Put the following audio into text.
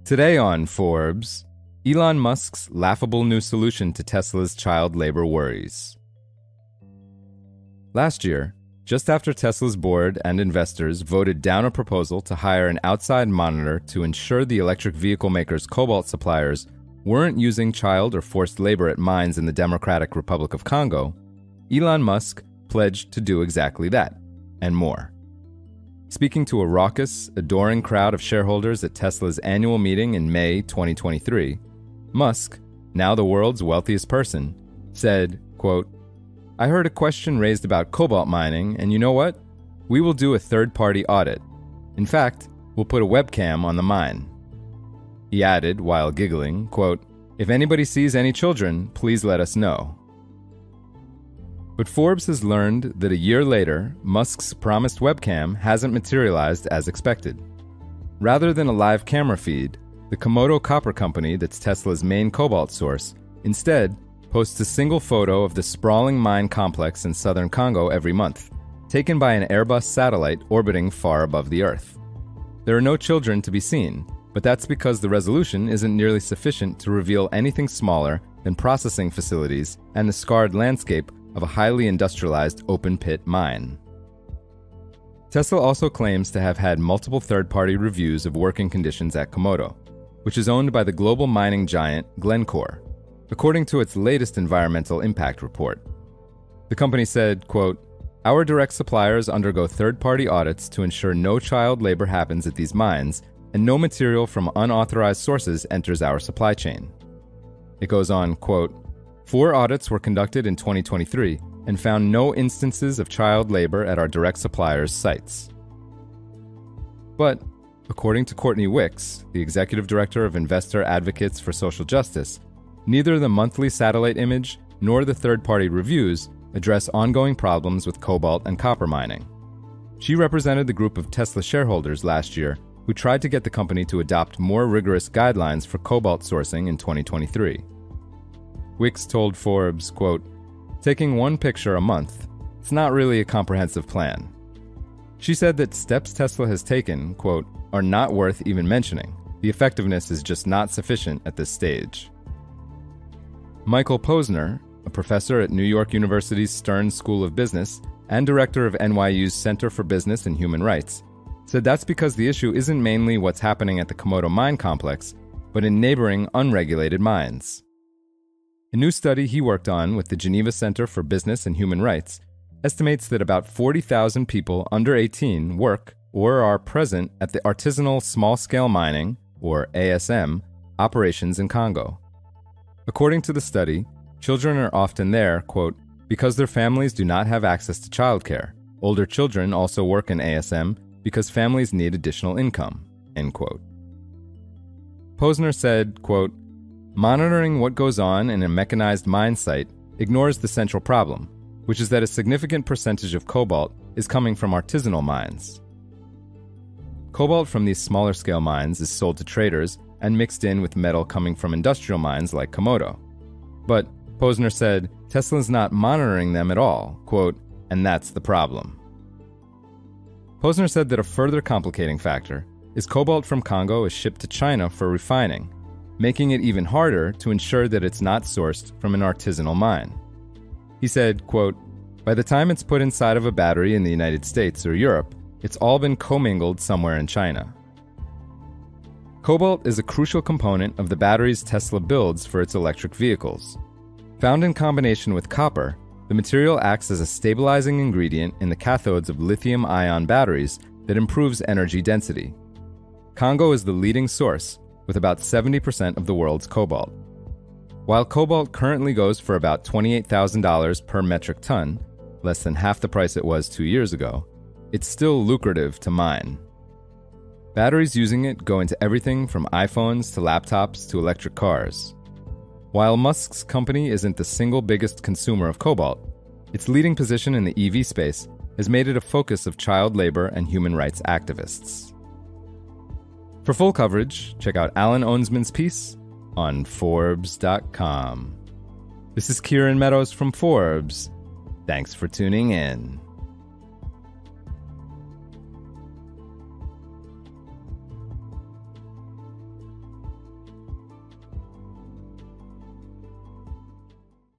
Today on Forbes, Elon Musk's laughable new solution to Tesla's child labor worries. Last year, just after Tesla's board and investors voted down a proposal to hire an outside monitor to ensure the electric vehicle maker's cobalt suppliers weren't using child or forced labor at mines in the Democratic Republic of Congo, Elon Musk pledged to do exactly that, and more. Speaking to a raucous, adoring crowd of shareholders at Tesla's annual meeting in May 2023, Musk, now the world's wealthiest person, said, quote, "I heard a question raised about cobalt mining, and you know what? We will do a third-party audit. In fact, we'll put a webcam on the mine." He added, while giggling, quote, "If anybody sees any children, please let us know." But Forbes has learned that a year later, Musk's promised webcam hasn't materialized as expected. Rather than a live camera feed, the Komodo Copper Company, that's Tesla's main cobalt source, instead posts a single photo of the sprawling mine complex in southern Congo every month, taken by an Airbus satellite orbiting far above the Earth. There are no children to be seen, but that's because the resolution isn't nearly sufficient to reveal anything smaller than processing facilities and the scarred landscape of a highly industrialized open-pit mine. Tesla also claims to have had multiple third-party reviews of working conditions at Komodo, which is owned by the global mining giant Glencore, according to its latest environmental impact report. The company said, quote, "Our direct suppliers undergo third-party audits to ensure no child labor happens at these mines and no material from unauthorized sources enters our supply chain." It goes on, quote, 4 audits were conducted in 2023 and found no instances of child labor at our direct suppliers' sites. But, according to Courtney Wicks, the executive director of Investor Advocates for Social Justice, neither the monthly satellite image nor the third-party reviews address ongoing problems with cobalt and copper mining. She represented the group of Tesla shareholders last year who tried to get the company to adopt more rigorous guidelines for cobalt sourcing in 2023. Wicks told Forbes, quote, "Taking one picture a month, it's not really a comprehensive plan." She said that steps Tesla has taken, quote, "are not worth even mentioning. The effectiveness is just not sufficient at this stage." Michael Posner, a professor at New York University's Stern School of Business and director of NYU's Center for Business and Human Rights, said that's because the issue isn't mainly what's happening at the Komodo mine complex, but in neighboring unregulated mines. A new study he worked on with the Geneva Center for Business and Human Rights estimates that about 40,000 people under 18 work or are present at the artisanal small-scale mining, or ASM, operations in Congo. According to the study, children are often there, quote, "because their families do not have access to childcare. Older children also work in ASM because families need additional income," end quote. Posner said, quote, "Monitoring what goes on in a mechanized mine site ignores the central problem, which is that a significant percentage of cobalt is coming from artisanal mines. Cobalt from these smaller-scale mines is sold to traders and mixed in with metal coming from industrial mines like Komodo. But, Posner said, Tesla's not monitoring them at all, quote, and that's the problem." Posner said that a further complicating factor is cobalt from Congo is shipped to China for refining, making it even harder to ensure that it's not sourced from an artisanal mine. He said, quote, "By the time it's put inside of a battery in the United States or Europe, it's all been commingled somewhere in China." Cobalt is a crucial component of the batteries Tesla builds for its electric vehicles. Found in combination with copper, the material acts as a stabilizing ingredient in the cathodes of lithium-ion batteries that improves energy density. Congo is the leading source, with about 70% of the world's cobalt. While cobalt currently goes for about $28,000 per metric ton, less than half the price it was 2 years ago, it's still lucrative to mine. Batteries using it go into everything from iPhones to laptops to electric cars. While Musk's company isn't the single biggest consumer of cobalt, its leading position in the EV space has made it a focus of child labor and human rights activists. For full coverage, check out Alan Owensman's piece on Forbes.com. This is Kieran Meadows from Forbes. Thanks for tuning in.